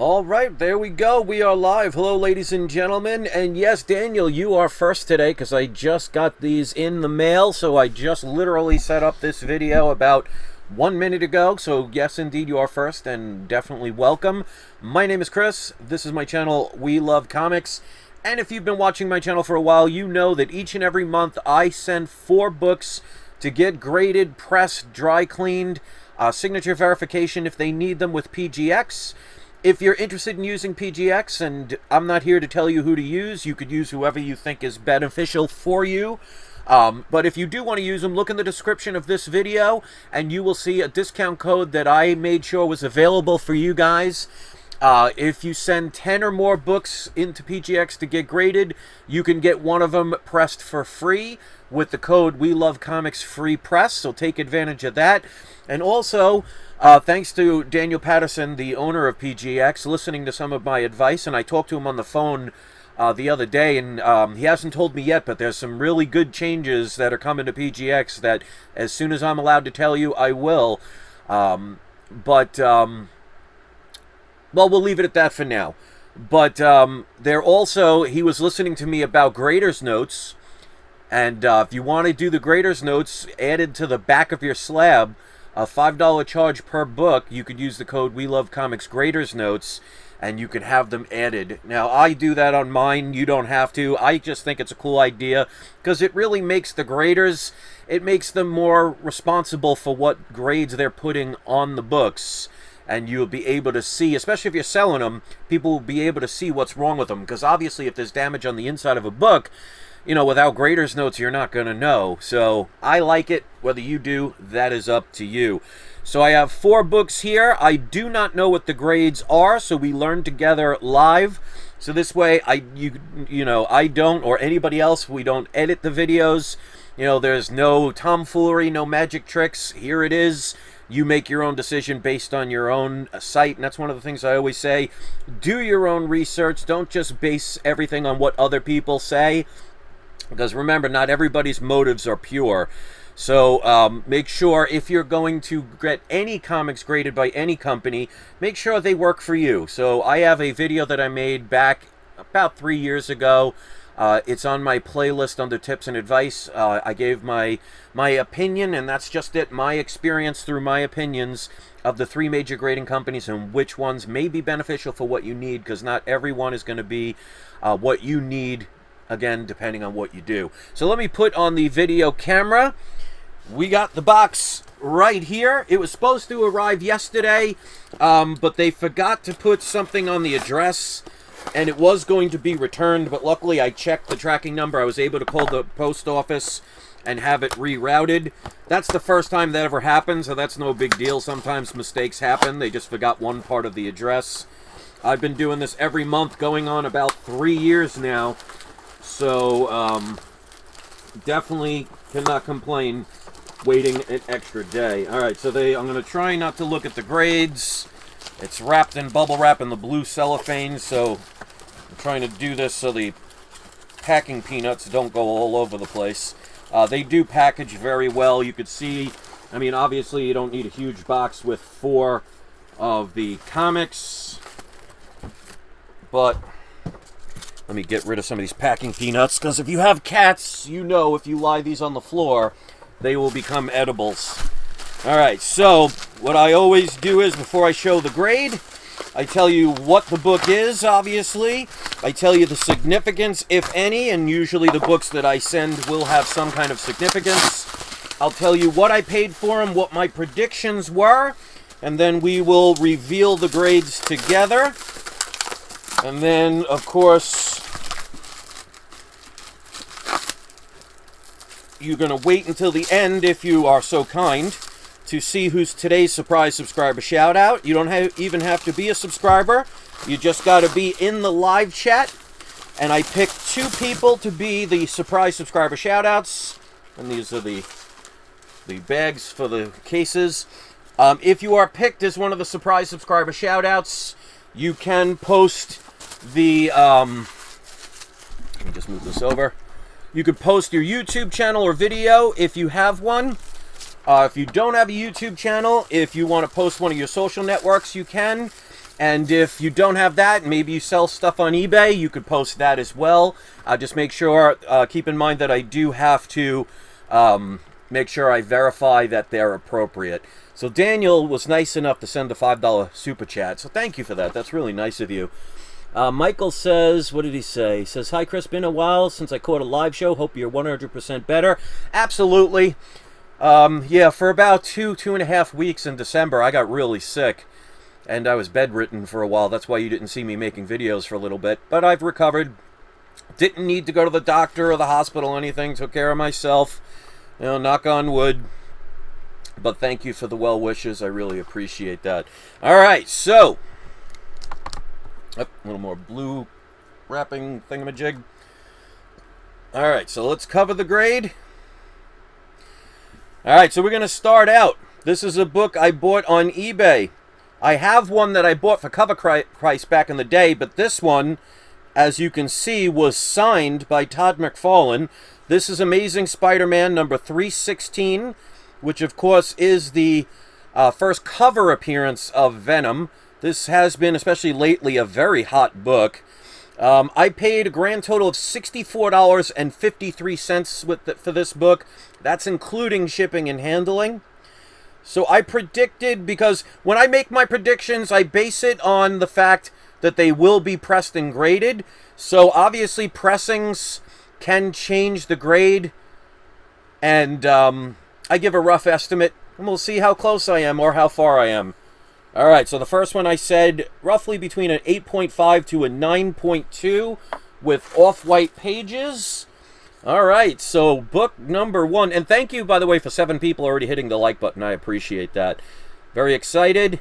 All right, there we go. We are live. Hello, ladies and gentlemen. And yes, Daniel, you are first today because I just got these in the mail. So I just literally set up this video about 1 minute ago. So yes, indeed, you are first and definitely welcome. My name is Chris. This is my channel, We Love Comics. And if you've been watching my channel for a while, you know that each and every month I send 4 books to get graded, pressed, dry cleaned, signature verification if they need them with PGX. If you're interested in using PGX, and I'm not here to tell you who to use, you could use whoever you think is beneficial for you. But if you do want to use them, look in the description of this video, and you will see a discount code that I made sure was available for you guys. If you send 10 or more books into PGX to get graded, you can get one of them pressed for free with the code We Love Comics Free Press, so take advantage of that. And also, thanks to Daniel Patterson, the owner of PGX, listening to some of my advice, and I talked to him on the phone the other day, and he hasn't told me yet, but there's some really good changes that are coming to PGX that as soon as I'm allowed to tell you, I will. Well, we'll leave it at that for now. But there also, he was listening to me about grader's notes, and if you want to do the grader's notes added to the back of your slab, a $5 charge per book, you could use the code We Love Comics Graders Notes, and you can have them added. Now, I do that on mine. You don't have to. I just think it's a cool idea because it really makes the graders, it makes them more responsible for what grades they're putting on the books. And you'll be able to see, especially if you're selling them, people will be able to see what's wrong with them. Because obviously, if there's damage on the inside of a book, you know, without grader's notes, you're not going to know. So I like it. Whether you do, that is up to you. So I have 4 books here. I do not know what the grades are, so we learn together live. So this way, I don't, or anybody else, we don't edit the videos. You know, there's no tomfoolery, no magic tricks. Here it is. You make your own decision based on your own site, and that's one of the things I always say. Do your own research. Don't just base everything on what other people say. Because remember, not everybody's motives are pure. So make sure if you're going to get any comics graded by any company, make sure they work for you. So I have a video that I made back about 3 years ago. It's on my playlist under tips and advice. I gave my opinion, and that's just it. My experience through my opinions of the 3 major grading companies and which ones may be beneficial for what you need, because not everyone is going to be what you need. Again, depending on what you do. So let me put on the video camera. We got the box right here. It was supposed to arrive yesterday, but they forgot to put something on the address, and it was going to be returned, but luckily I checked the tracking number. I was able to call the post office and have it rerouted. That's the first time that ever happened, so that's no big deal. Sometimes mistakes happen. They just forgot one part of the address. I've been doing this every month, going on about 3 years now. So, definitely cannot complain waiting an extra day. Alright, so I'm going to try not to look at the grades. It's wrapped in bubble wrap in the blue cellophane, so I'm trying to do this so the packing peanuts don't go all over the place. They do package very well. You could see, I mean, obviously you don't need a huge box with 4 of the comics, but let me get rid of some of these packing peanuts, because if you have cats, you know if you lie these on the floor, they will become edibles. Alright, so what I always do is, before I show the grade, I tell you what the book is, obviously. I tell you the significance, if any, and usually the books that I send will have some kind of significance. I'll tell you what I paid for them, what my predictions were, and then we will reveal the grades together. And then, of course, you're going to wait until the end, if you are so kind, to see who's today's surprise subscriber shout-out. You don't even have to be a subscriber. You just got to be in the live chat. And I picked 2 people to be the surprise subscriber shout-outs. And these are the bags for the cases. If you are picked as one of the surprise subscriber shout-outs, you can post the... let me just move this over. You could post your YouTube channel or video if you have one. If you don't have a YouTube channel, if you want to post one of your social networks, you can. And if you don't have that, maybe you sell stuff on eBay, you could post that as well. Just make sure, keep in mind that I do have to make sure I verify that they're appropriate. So Daniel was nice enough to send the $5 super chat. So thank you for that. That's really nice of you. Michael says, what did he say? He says, hi, Chris. Been a while since I caught a live show. Hope you're 100% better. Absolutely. Yeah, for about 2.5 weeks in December, I got really sick. And I was bedridden for a while. That's why you didn't see me making videos for a little bit. But I've recovered. Didn't need to go to the doctor or the hospital or anything. Took care of myself. You know, knock on wood. But thank you for the well wishes. I really appreciate that. All right, so. A little more blue wrapping thingamajig. All right, so let's cover the grade. All right, so we're going to start out. This is a book I bought on eBay. I have one that I bought for cover price back in the day, but this one, as you can see, was signed by Todd McFarlane. This is Amazing Spider-Man number 316, which of course is the first cover appearance of Venom. This has been, especially lately, a very hot book. I paid a grand total of $64.53 for this book. That's including shipping and handling. So I predicted, because when I make my predictions, I base it on the fact that they will be pressed and graded. So obviously pressings can change the grade. And I give a rough estimate, and we'll see how close I am or how far I am. All right, so the first one I said roughly between an 8.5 to a 9.2 with off-white pages. All right, so book number 1. And thank you, by the way, for 7 people already hitting the like button. I appreciate that. Very excited.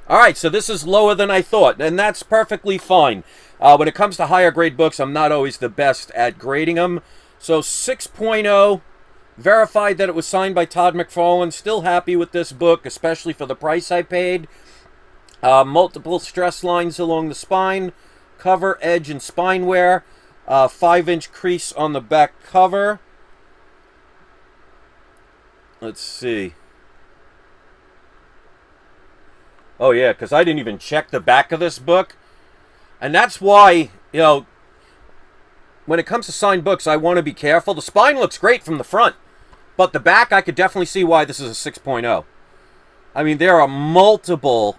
All right, so this is lower than I thought, and that's perfectly fine. When it comes to higher grade books, I'm not always the best at grading them. So 6.0, verified that it was signed by Todd McFarlane. Still happy with this book, especially for the price I paid. Multiple stress lines along the spine, cover, edge, and spine wear. 5-inch crease on the back cover. Let's see. Oh, yeah, because I didn't even check the back of this book. And that's why, you know, when it comes to signed books, I want to be careful. The spine looks great from the front. But the back, I could definitely see why this is a 6.0. I mean, there are multiple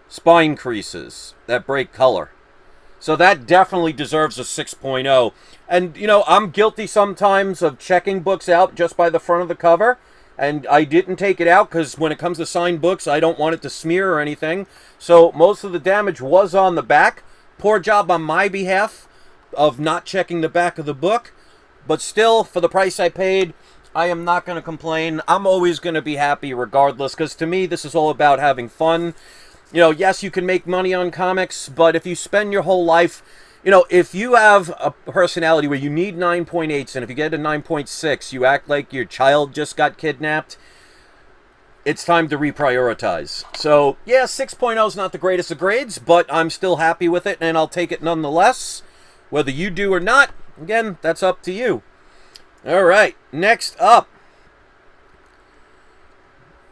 spine creases that break color. So that definitely deserves a 6.0. And, you know, I'm guilty sometimes of checking books out just by the front of the cover. And I didn't take it out because when it comes to signed books, I don't want it to smear or anything. So most of the damage was on the back. Poor job on my behalf of not checking the back of the book. But still, for the price I paid, I am not going to complain. I'm always going to be happy regardless, because to me, this is all about having fun. You know, yes, you can make money on comics, but if you spend your whole life, you know, if you have a personality where you need 9.8s, and if you get a 9.6, you act like your child just got kidnapped, it's time to reprioritize. So, yeah, 6.0 is not the greatest of grades, but I'm still happy with it, and I'll take it nonetheless. Whether you do or not, again, that's up to you. All right, next up.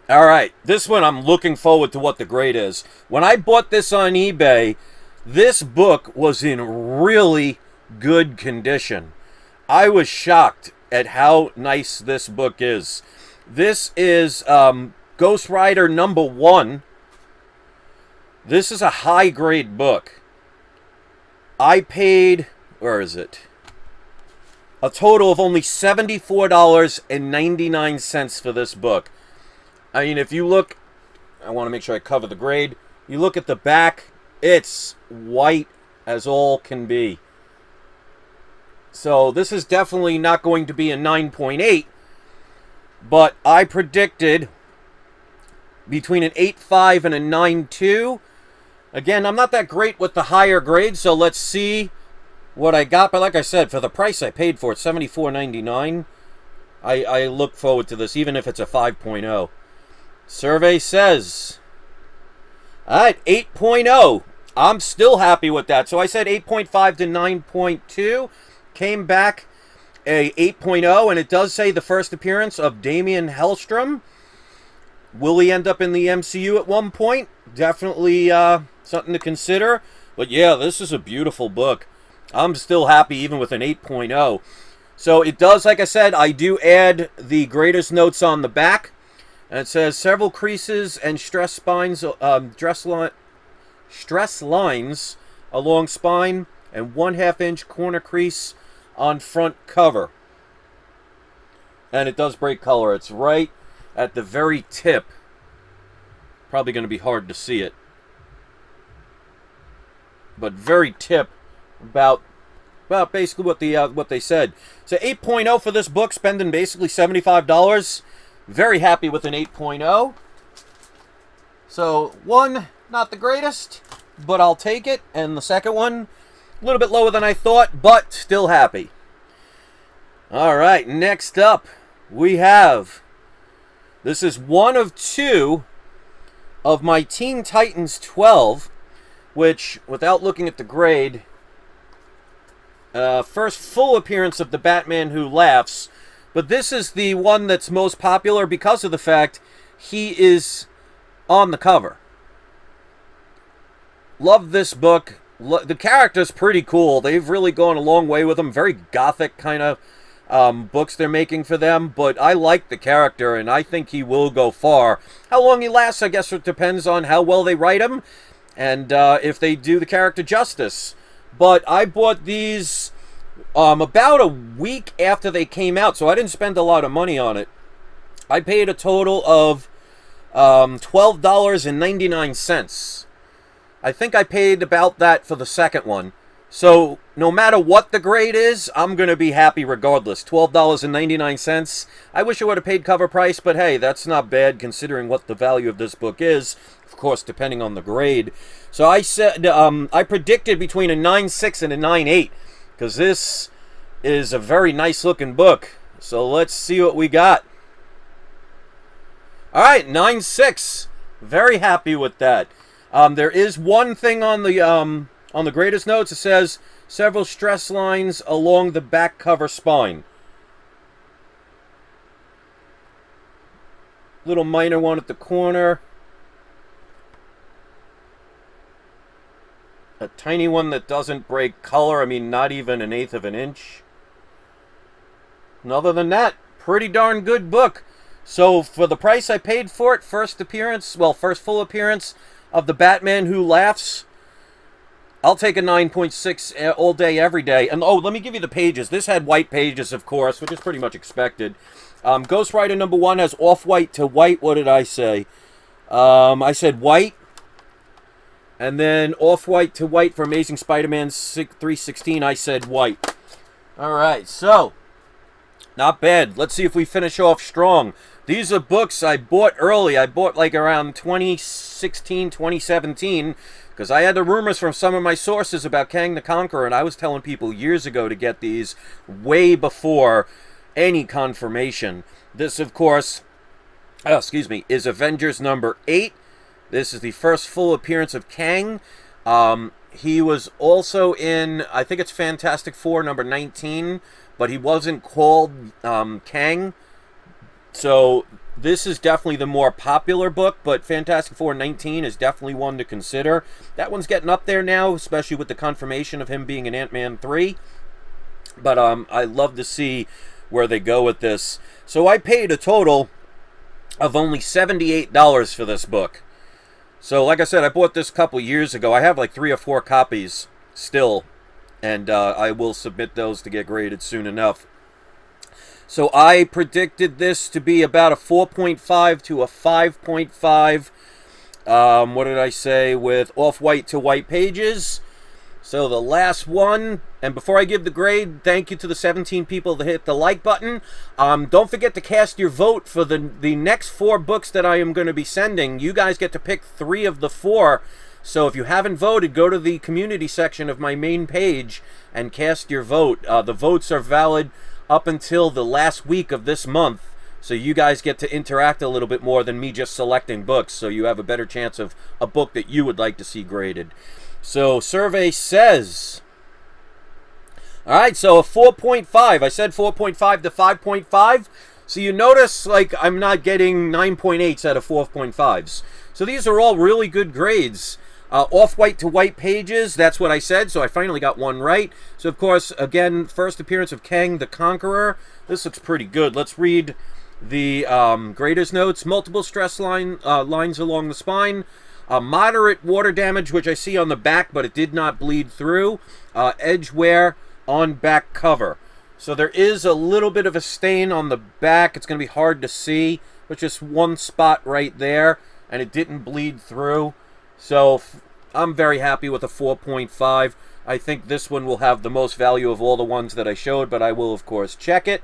All right, this one I'm looking forward to what the grade is. When I bought this on eBay, this book was in really good condition. I was shocked at how nice this book is. This is Ghost Rider number 1. This is a high-grade book. I paid, where is it? A total of only $74.99 for this book. I mean, if you look, I want to make sure I cover the grade. You look at the back, it's white as all can be. So this is definitely not going to be a 9.8, but I predicted between an 8.5 and a 9.2. Again, I'm not that great with the higher grades, so let's see what I got. But like I said, for the price I paid for it, $74.99, I look forward to this, even if it's a 5.0. Survey says, all right, 8.0. I'm still happy with that. So I said 8.5 to 9.2. Came back a 8.0, and it does say the first appearance of Damian Hellstrom. Will he end up in the MCU at one point? Definitely something to consider. But yeah, this is a beautiful book. I'm still happy even with an 8.0. So it does, like I said, I do add the greatest notes on the back. And it says several creases and stress lines along spine and 1/2 inch corner crease on front cover. And it does break color. It's right at the very tip. Probably going to be hard to see it. But very tip about basically what they said. So 8.0 for this book, spending basically $75. Very happy with an 8.0. So one, not the greatest, but I'll take it. And the second one, a little bit lower than I thought, but still happy. All right, next up we have, this is one of two of my Teen Titans 12, which, without looking at the grade, first full appearance of the Batman Who Laughs. But this is the one that's most popular because of the fact he is on the cover. Love this book. The character's pretty cool. They've really gone a long way with them. Very gothic kind of books they're making for them. But I like the character, and I think he will go far. How long he lasts, I guess it depends on how well they write him and if they do the character justice. But I bought these about a week after they came out, so I didn't spend a lot of money on it. I paid a total of $12.99. I think I paid about that for the second one. So no matter what the grade is, I'm going to be happy regardless. $12.99. I wish I would have paid cover price, but hey, that's not bad considering what the value of this book is. Of course, depending on the grade. So I said, I predicted between a 9.6 and a 9.8. Because this is a very nice looking book. So let's see what we got. Alright, 9.6. Very happy with that. There is one thing on the greatest notes. It says several stress lines along the back cover spine. Little minor one at the corner. A tiny one that doesn't break color. I mean, not even 1/8 of an inch. And other than that, pretty darn good book. So for the price I paid for it, first full appearance of the Batman Who Laughs, I'll take a 9.6 all day, every day. And oh, let me give you the pages. This had white pages, of course, which is pretty much expected. Ghost Rider #1 has off-white to white. What did I say? I said white. And then off-white to white for Amazing Spider-Man 316, I said white. Alright, so, not bad. Let's see if we finish off strong. These are books I bought early. I bought like around 2016, 2017, because I had the rumors from some of my sources about Kang the Conqueror, and I was telling people years ago to get these way before any confirmation. This, of course, is Avengers #8. This is the first full appearance of Kang. He was also in, I think it's Fantastic Four #19, but he wasn't called Kang. So this is definitely the more popular book, but Fantastic Four #19 is definitely one to consider. That one's getting up there now, especially with the confirmation of him being in Ant-Man 3. But I love to see where they go with this. So I paid a total of only $78 for this book. So, like I said, I bought this a couple years ago. I have like 3 or 4 copies still, and I will submit those to get graded soon enough. So I predicted this to be about a 4.5 to a 5.5. What did I say? With off-white to white pages. So the last one, and before I give the grade, thank you to the 17 people that hit the like button. Don't forget to cast your vote for the next 4 books that I am going to be sending. You guys get to pick 3 of the 4. So if you haven't voted, go to the community section of my main page and cast your vote. The votes are valid up until the last week of this month. So you guys get to interact a little bit more than me just selecting books. So you have a better chance of a book that you would like to see graded. So, survey says, alright, so a 4.5. I said 4.5 to 5.5. So you notice, like, I'm not getting 9.8s out of 4.5s. So these are all really good grades. Off-white to white pages, that's what I said, so I finally got one right. So, of course, again, first appearance of Kang the Conqueror. This looks pretty good. Let's read the grader's notes. Multiple stress lines along the spine. Moderate water damage, which I see on the back, but it did not bleed through. Edge wear on back cover. So there is a little bit of a stain on the back. It's going to be hard to see, but just one spot right there, and it didn't bleed through. So I'm very happy with a 4.5. I think this one will have the most value of all the ones that I showed, but I will, of course, check it.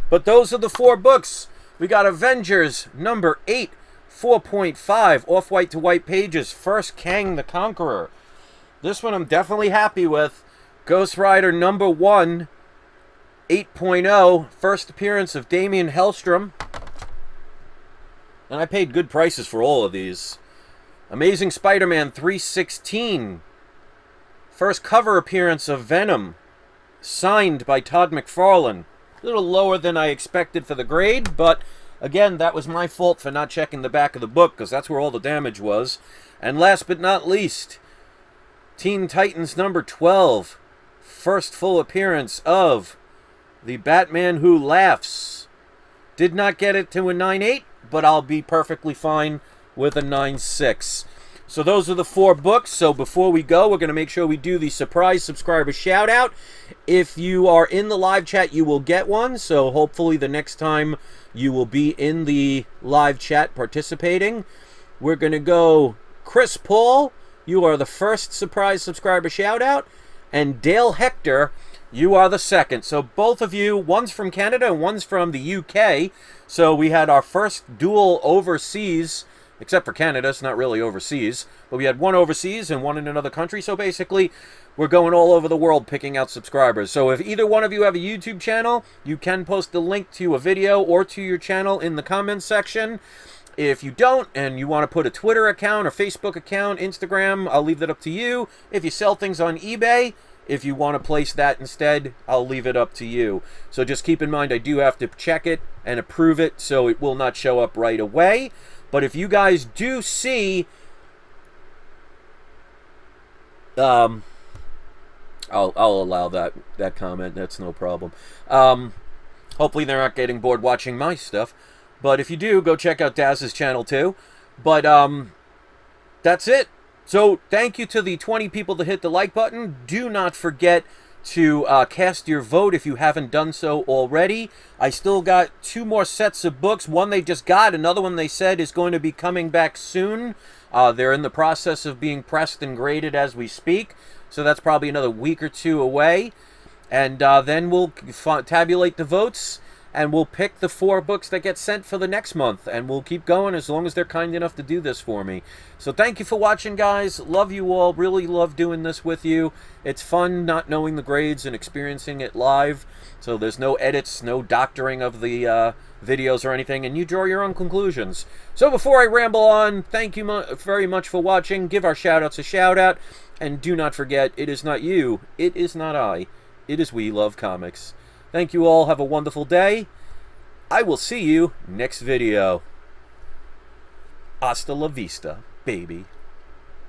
But those are the 4 books. We got Avengers number 8, 4.5, off-white to white pages. First, Kang the Conqueror. This one I'm definitely happy with. Ghost Rider number 1, 8.0, first appearance of Damian Hellstrom. And I paid good prices for all of these. Amazing Spider-Man 316. First cover appearance of Venom. Signed by Todd McFarlane. A little lower than I expected for the grade, but again, that was my fault for not checking the back of the book, because that's where all the damage was. And last but not least, Teen Titans number 12. First full appearance of the Batman Who Laughs. Did not get it to a 9.8, but I'll be perfectly fine with a 9.6. So those are the 4 books. So before we go, we're going to make sure we do the surprise subscriber shout out. If you are in the live chat, you will get one. So hopefully the next time you will be in the live chat participating. We're going to go Chris Paul. You are the first surprise subscriber shout out. And Dale Hector, you are the second. So both of you, one's from Canada and one's from the UK. So we had our first dual overseas, except for Canada, it's not really overseas. But we had one overseas and one in another country. So basically, we're going all over the world picking out subscribers. So if either one of you have a YouTube channel, you can post the link to a video or to your channel in the comments section. If you don't, and you want to put a Twitter account or Facebook account, Instagram, I'll leave that up to you. If you sell things on eBay, if you want to place that instead, I'll leave it up to you. So just keep in mind, I do have to check it and approve it, so it will not show up right away. But if you guys do see, I'll allow that comment. That's no problem. Hopefully they're not getting bored watching my stuff. But if you do, go check out Daz's channel too. But that's it. So thank you to the 20 people that hit the like button. Do not forget to cast your vote if you haven't done so already. I still got 2 more sets of books. One they just got. Another one they said is going to be coming back soon. They're in the process of being pressed and graded as we speak. So that's probably another week or 2 away. And then we'll tabulate the votes. And we'll pick the 4 books that get sent for the next month. And we'll keep going as long as they're kind enough to do this for me. So thank you for watching, guys. Love you all. Really love doing this with you. It's fun not knowing the grades and experiencing it live. So there's no edits, no doctoring of the videos or anything. And you draw your own conclusions. So before I ramble on, thank you very much for watching. Give our shout-outs a shout-out. And do not forget, it is not you. It is not I. It is We Love Comics. Thank you all. Have a wonderful day. I will see you next video. Hasta la vista, baby.